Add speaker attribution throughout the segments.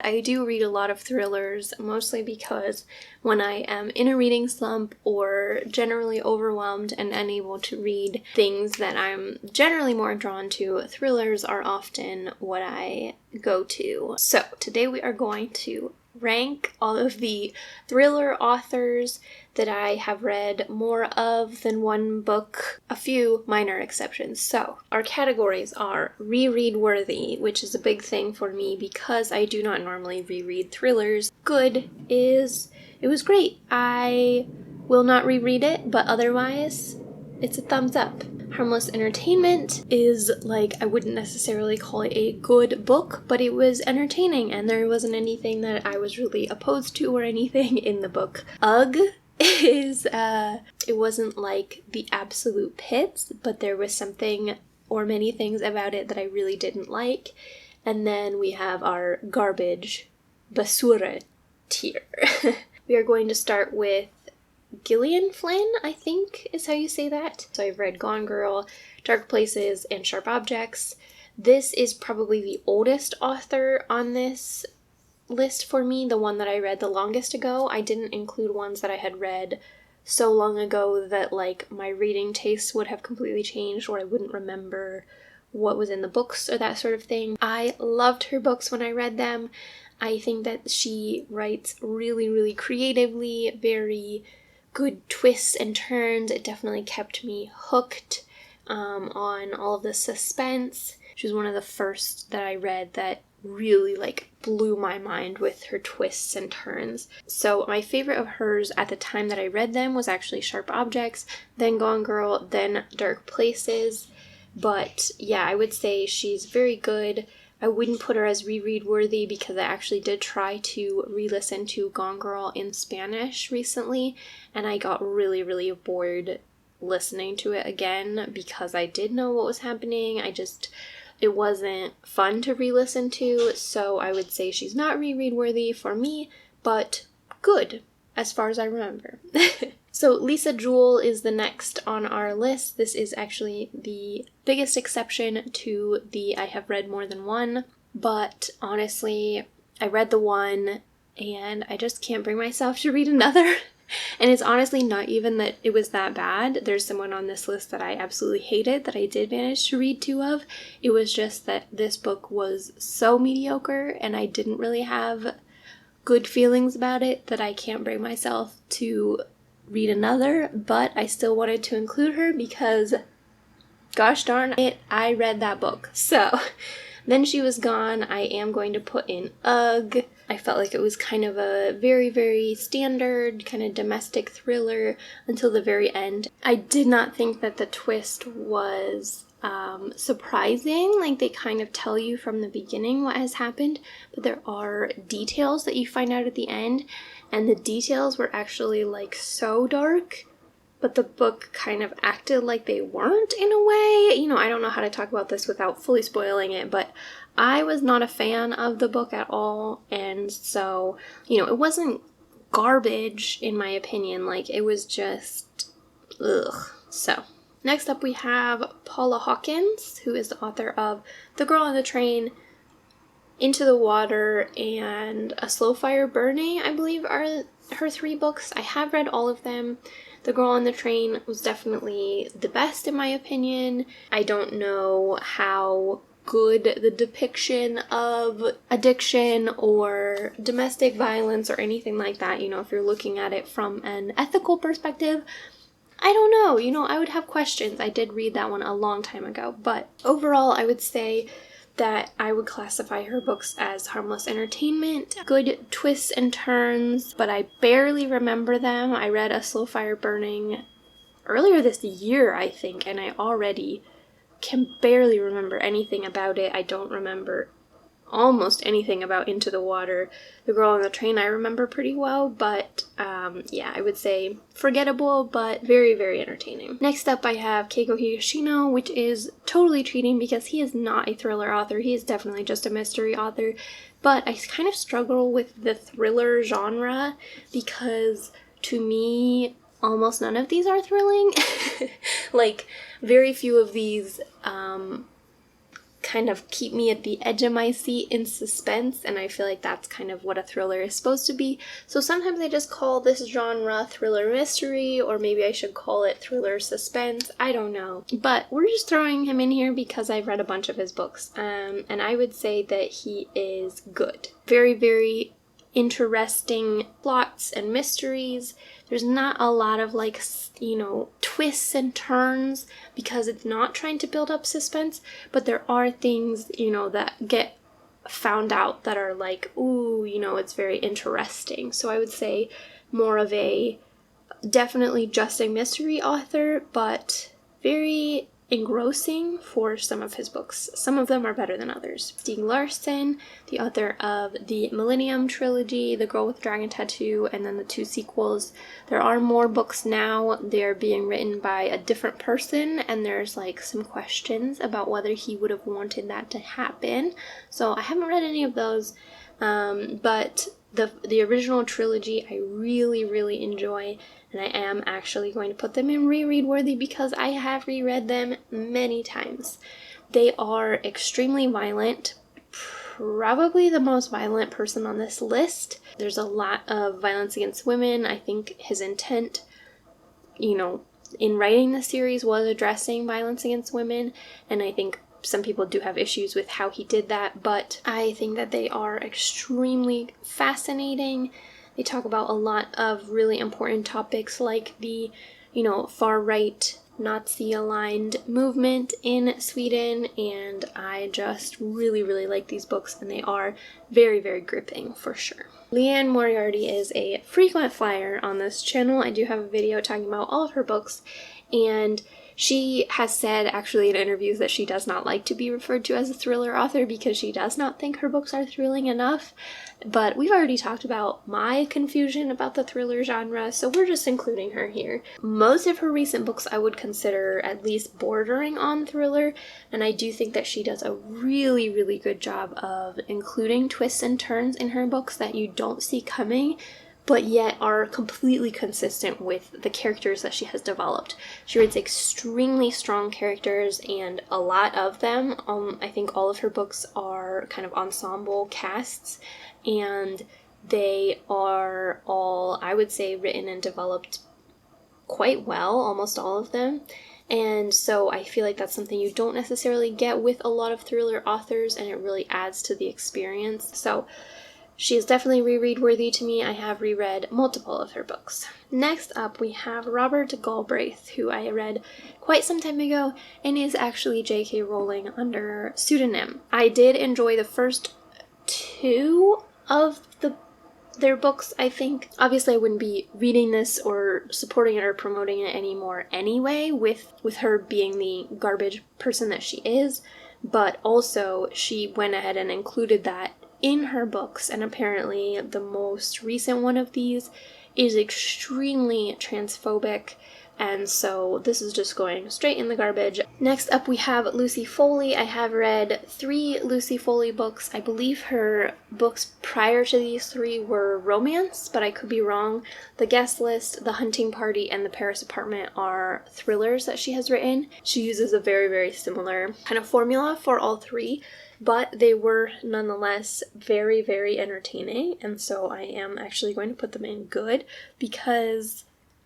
Speaker 1: I do read a lot of thrillers, mostly because when I am in a reading slump or generally overwhelmed and unable to read things that I'm generally more drawn to, thrillers are often what I go to. So today we are going to rank all of the thriller authors that I have read more of than one book, a few minor exceptions. So our categories are reread worthy, which is a big thing for me because I do not normally reread thrillers. Good is it was great. I will not reread it, but otherwise it's a thumbs up. Harmless Entertainment is I wouldn't necessarily call it a good book, but it was entertaining and there wasn't anything that I was really opposed to or anything in the book. Ugh is, it wasn't like the absolute pits, but there was something or many things about it that I really didn't like. And then we have our garbage basura tier. We are going to start with Gillian Flynn, I think is how you say that. So I've read Gone Girl, Dark Places, and Sharp Objects. This is probably the oldest author on this list for me, the one that I read the longest ago. I didn't include ones that I had read so long ago that my reading tastes would have completely changed or I wouldn't remember what was in the books or that sort of thing. I loved her books when I read them. I think that she writes really, really creatively, very good twists and turns. It definitely kept me hooked on all of the suspense. She was one of the first that I read that really blew my mind with her twists and turns. So my favorite of hers at the time that I read them was actually Sharp Objects, then Gone Girl, then Dark Places. But yeah, I would say she's very good. I wouldn't put her as reread worthy because I actually did try to re-listen to Gone Girl in Spanish recently, and I got really, really bored listening to it again because I did know what was happening. It wasn't fun to re-listen to, so I would say she's not reread worthy for me, but good as far as I remember. So Lisa Jewell is the next on our list. This is actually the biggest exception to the I have read more than one, but honestly, I read the one and I just can't bring myself to read another. And it's honestly not even that it was that bad. There's someone on this list that I absolutely hated that I did manage to read 2 of. It was just that this book was so mediocre and I didn't really have good feelings about it that I can't bring myself to read another, but I still wanted to include her because gosh darn it, I read that book. So Then She Was Gone, I am going to put in Ugh. I felt like it was kind of a very, very standard kind of domestic thriller until the very end. I did not think that the twist was surprising. They kind of tell you from the beginning what has happened, but there are details that you find out at the end, and the details were actually so dark, but the book kind of acted like they weren't in a way. I don't know how to talk about this without fully spoiling it, but I was not a fan of the book at all, and so, it wasn't garbage in my opinion. It was just ugh. So next up we have Paula Hawkins, who is the author of The Girl on the Train, Into the Water, and A Slow Fire Burning, I believe are her 3 books. I have read all of them. The Girl on the Train was definitely the best in my opinion. I don't know how good the depiction of addiction or domestic violence or anything like that, if you're looking at it from an ethical perspective, I don't know, I would have questions. I did read that one a long time ago, but overall I would say that I would classify her books as harmless entertainment. Good twists and turns, but I barely remember them. I read A Slow Fire Burning earlier this year, I think, and I already can barely remember anything about it. I don't remember almost anything about Into the Water. The Girl on the Train I remember pretty well, but yeah, I would say forgettable, but very, very entertaining. Next up I have Keiko Higashino, which is totally cheating because he is not a thriller author. He is definitely just a mystery author, but I kind of struggle with the thriller genre because to me almost none of these are thrilling. Very few of these kind of keep me at the edge of my seat in suspense, and I feel like that's kind of what a thriller is supposed to be. So sometimes I just call this genre thriller mystery, or maybe I should call it thriller suspense. I don't know. But we're just throwing him in here because I've read a bunch of his books, and I would say that he is good. Very, very interesting plots and mysteries. There's not a lot of like, twists and turns because it's not trying to build up suspense, but there are things, that get found out that are like, ooh, it's very interesting. So I would say more of a definitely just a mystery author, but very engrossing for some of his books. Some of them are better than others. Stieg Larsson, the author of the Millennium Trilogy, The Girl with the Dragon Tattoo, and then the 2 sequels. There are more books now. They're being written by a different person, and there's like some questions about whether he would have wanted that to happen. So I haven't read any of those, but the original trilogy I really, really enjoy, and I am actually going to put them in reread worthy because I have reread them many times. They are extremely violent, probably the most violent person on this list. There's a lot of violence against women. I think his intent, in writing the series was addressing violence against women, and I think some people do have issues with how he did that, but I think that they are extremely fascinating. They talk about a lot of really important topics like the, far-right Nazi-aligned movement in Sweden, and I just really, really like these books, and they are very, very gripping for sure. Liane Moriarty is a frequent flyer on this channel. I do have a video talking about all of her books, and she has said actually in interviews that she does not like to be referred to as a thriller author because she does not think her books are thrilling enough. But we've already talked about my confusion about the thriller genre, so we're just including her here. Most of her recent books I would consider at least bordering on thriller, and I do think that she does a really, really good job of including twists and turns in her books that you don't see coming, but yet are completely consistent with the characters that she has developed. She writes extremely strong characters, and a lot of them, I think all of her books are kind of ensemble casts, and they are all, I would say, written and developed quite well, almost all of them. And so I feel like that's something you don't necessarily get with a lot of thriller authors, and it really adds to the experience. So she is definitely reread worthy to me. I have reread multiple of her books. Next up, we have Robert Galbraith, who I read quite some time ago and is actually J.K. Rowling under pseudonym. I did enjoy the first 2 of their books, I think. Obviously, I wouldn't be reading this or supporting it or promoting it anymore anyway, with her being the garbage person that she is, but also she went ahead and included that in her books, and apparently the most recent one of these is extremely transphobic, and so this is just going straight in the garbage. Next up, we have Lucy Foley. I have read 3 Lucy Foley books. I believe her books prior to these 3 were romance, but I could be wrong. The Guest List, The Hunting Party, and The Paris Apartment are thrillers that she has written. She uses a very, very similar kind of formula for all 3. But they were nonetheless very, very entertaining, and so I am actually going to put them in good because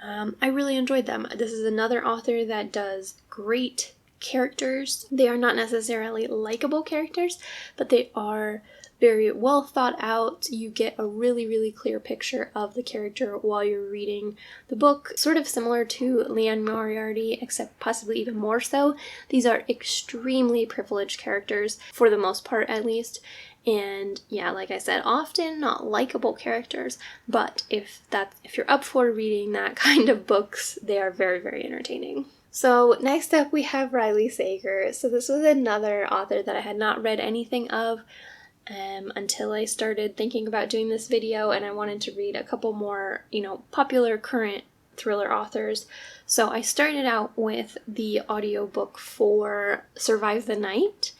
Speaker 1: I really enjoyed them. This is another author that does great characters. They are not necessarily likable characters, but they are very well thought out. You get a really, really clear picture of the character while you're reading the book. Sort of similar to Liane Moriarty, except possibly even more so. These are extremely privileged characters, for the most part at least. And yeah, like I said, often not likable characters, but if you're up for reading that kind of books, they are very, very entertaining. So next up we have Riley Sager. So this was another author that I had not read anything of until I started thinking about doing this video, and I wanted to read a couple more, popular current thriller authors. So I started out with the audiobook for Survive the Night,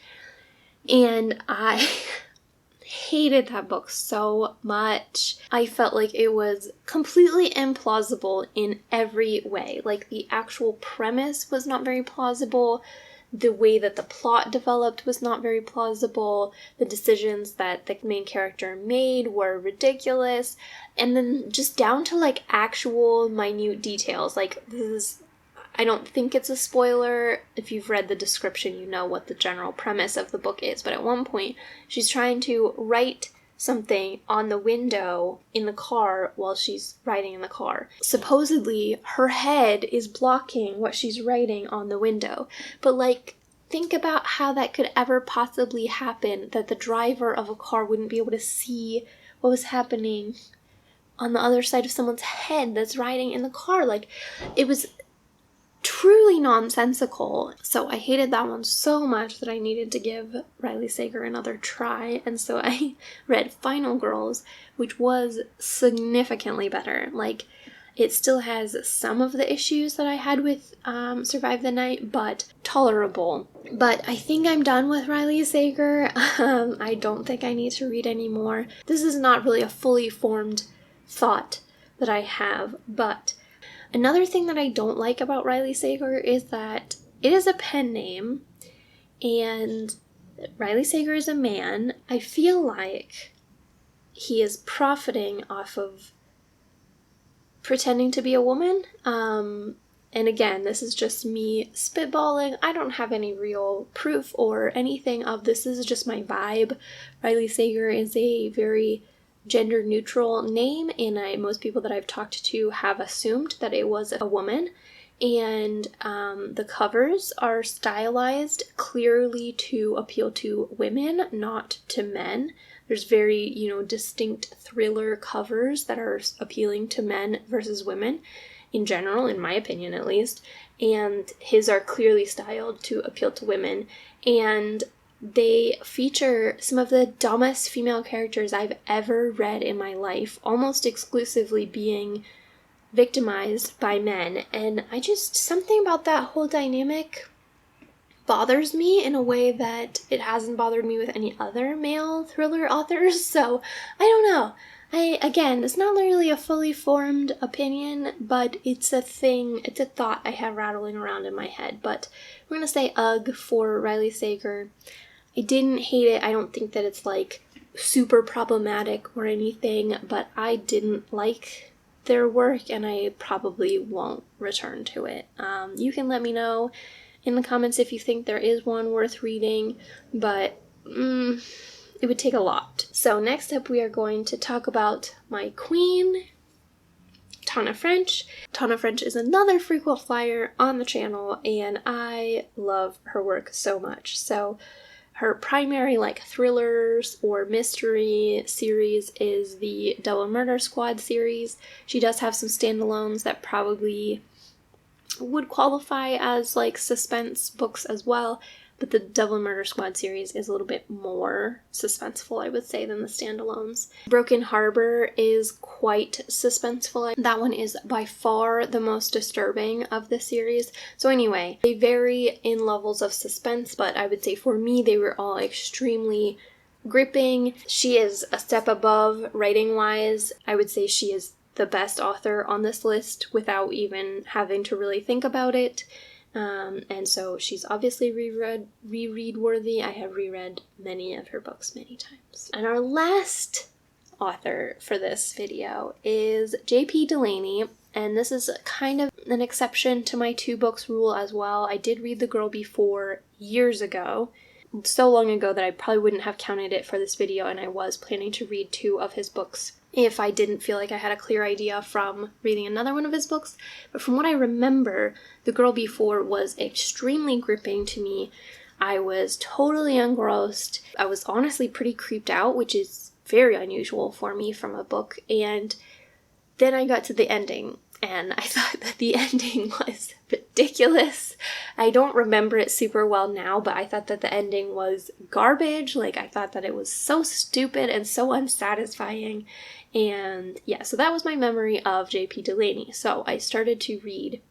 Speaker 1: and I hated that book so much. I felt like it was completely implausible in every way. Like, the actual premise was not very plausible. The way that the plot developed was not very plausible. The decisions that the main character made were ridiculous. And then just down to like actual minute details. Like, this is, I don't think it's a spoiler. If you've read the description, you know what the general premise of the book is. But at one point, she's trying to write something on the window in the car while she's riding in the car. Supposedly, her head is blocking what she's writing on the window. But like, think about how that could ever possibly happen, that the driver of a car wouldn't be able to see what was happening on the other side of someone's head that's riding in the car. Like, it was truly nonsensical. So I hated that one so much that I needed to give Riley Sager another try, and so I read Final Girls, which was significantly better. Like, it still has some of the issues that I had with Survive the Night, but tolerable. But I think I'm done with Riley Sager. I don't think I need to read any more. This is not really a fully formed thought that I have, but another thing that I don't like about Riley Sager is that it is a pen name, and Riley Sager is a man. I feel like he is profiting off of pretending to be a woman. And again, this is just me spitballing. I don't have any real proof or anything of this. This is just my vibe. Riley Sager is a very gender neutral name, and most people that I've talked to have assumed that it was a woman. And the covers are stylized clearly to appeal to women, not to men. There's very, distinct thriller covers that are appealing to men versus women in general, in my opinion at least. And his are clearly styled to appeal to women. And they feature some of the dumbest female characters I've ever read in my life, almost exclusively being victimized by men. And something about that whole dynamic bothers me in a way that it hasn't bothered me with any other male thriller authors. So I don't know. Again, it's not really a fully formed opinion, but it's a thought I have rattling around in my head. But we're going to say ugh for Riley Sager. I didn't hate it. I don't think that it's like super problematic or anything, but I didn't like their work and I probably won't return to it. You can let me know in the comments if you think there is one worth reading, but it would take a lot. So next up we are going to talk about my queen, Tana French. Tana French is another frequent flyer on the channel, and I love her work so much. So her primary thrillers or mystery series is the Double Murder Squad series. She does have some standalones that probably would qualify as suspense books as well, but the Double Murder Squad series is a little bit more suspenseful, I would say, than the standalones. Broken Harbor is quite suspenseful. That one is by far the most disturbing of the series. So anyway, they vary in levels of suspense, but I would say for me they were all extremely gripping. She is a step above writing-wise. I would say she is the best author on this list without even having to really think about it. And so she's obviously reread worthy. I have reread many of her books many times. And our last author for this video is J.P. Delaney, and this is kind of an exception to my 2 books rule as well. I did read The Girl Before years ago, so long ago that I probably wouldn't have counted it for this video, and I was planning to read 2 of his books if I didn't feel like I had a clear idea from reading another one of his books. But from what I remember, The Girl Before was extremely gripping to me. I was totally engrossed. I was honestly pretty creeped out, which is very unusual for me from a book. And then I got to the ending, and I thought that the ending was ridiculous. I don't remember it super well now, but I thought that the ending was garbage. I thought that it was so stupid and so unsatisfying. And yeah, so that was my memory of J.P. Delaney. So I started to read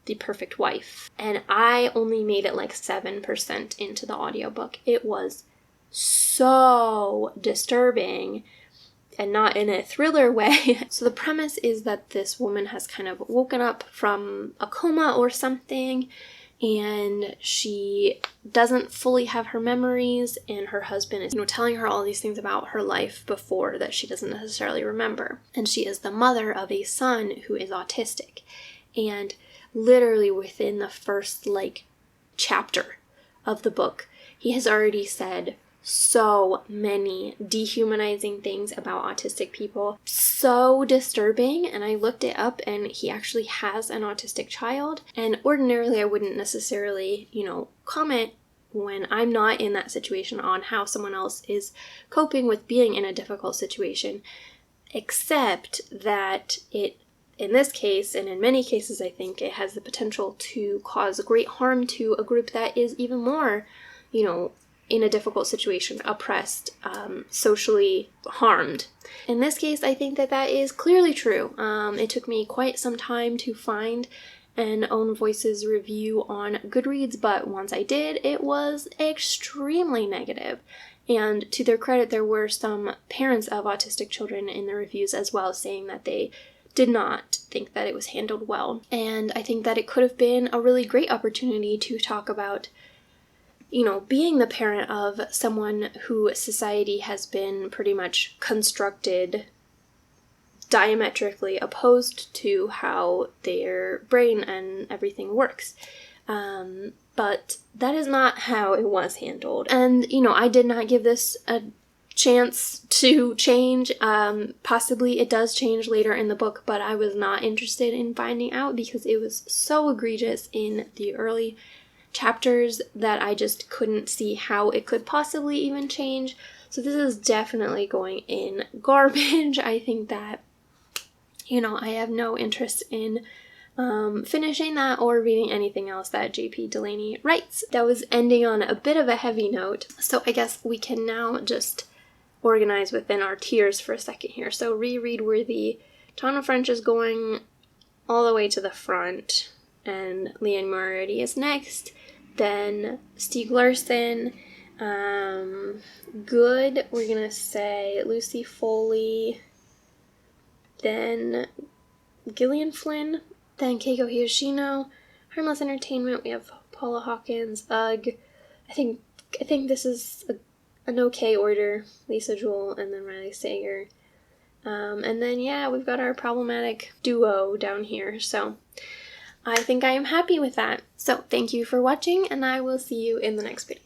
Speaker 1: The Perfect Wife, and I only made it 7% into the audiobook. It was so disturbing, and not in a thriller way. So the premise is that this woman has kind of woken up from a coma or something, and she doesn't fully have her memories, and her husband is, telling her all these things about her life before that she doesn't necessarily remember. And she is the mother of a son who is autistic. And literally within the first, chapter of the book, he has already said so many dehumanizing things about autistic people. So disturbing. And I looked it up, and he actually has an autistic child. And ordinarily I wouldn't necessarily, comment when I'm not in that situation on how someone else is coping with being in a difficult situation, except that it, in this case, and in many cases, I think it has the potential to cause great harm to a group that is even more, in a difficult situation, oppressed, socially harmed. In this case, I think that is clearly true. It took me quite some time to find an Own Voices review on Goodreads, but once I did, it was extremely negative. And to their credit, there were some parents of autistic children in the reviews as well, saying that they did not think that it was handled well. And I think that it could have been a really great opportunity to talk about being the parent of someone who society has been pretty much constructed diametrically opposed to how their brain and everything works. But that is not how it was handled. And, I did not give this a chance to change. Possibly it does change later in the book, but I was not interested in finding out because it was so egregious in the early chapters that I just couldn't see how it could possibly even change. So this is definitely going in garbage. I think that, I have no interest in finishing that or reading anything else that J.P. Delaney writes. That was ending on a bit of a heavy note. So I guess we can now just organize within our tiers for a second here. So reread worthy. Tana French is going all the way to the front, and Liane Moriarty is next. Then Stieg Larsson, good, we're gonna say Lucy Foley, then Gillian Flynn, then Keiko Higashino. Harmless Entertainment, we have Paula Hawkins, Ugh. I think this is an okay order. Lisa Jewell and then Riley Sager. And then, we've got our problematic duo down here, so I think I am happy with that. So thank you for watching, and I will see you in the next video.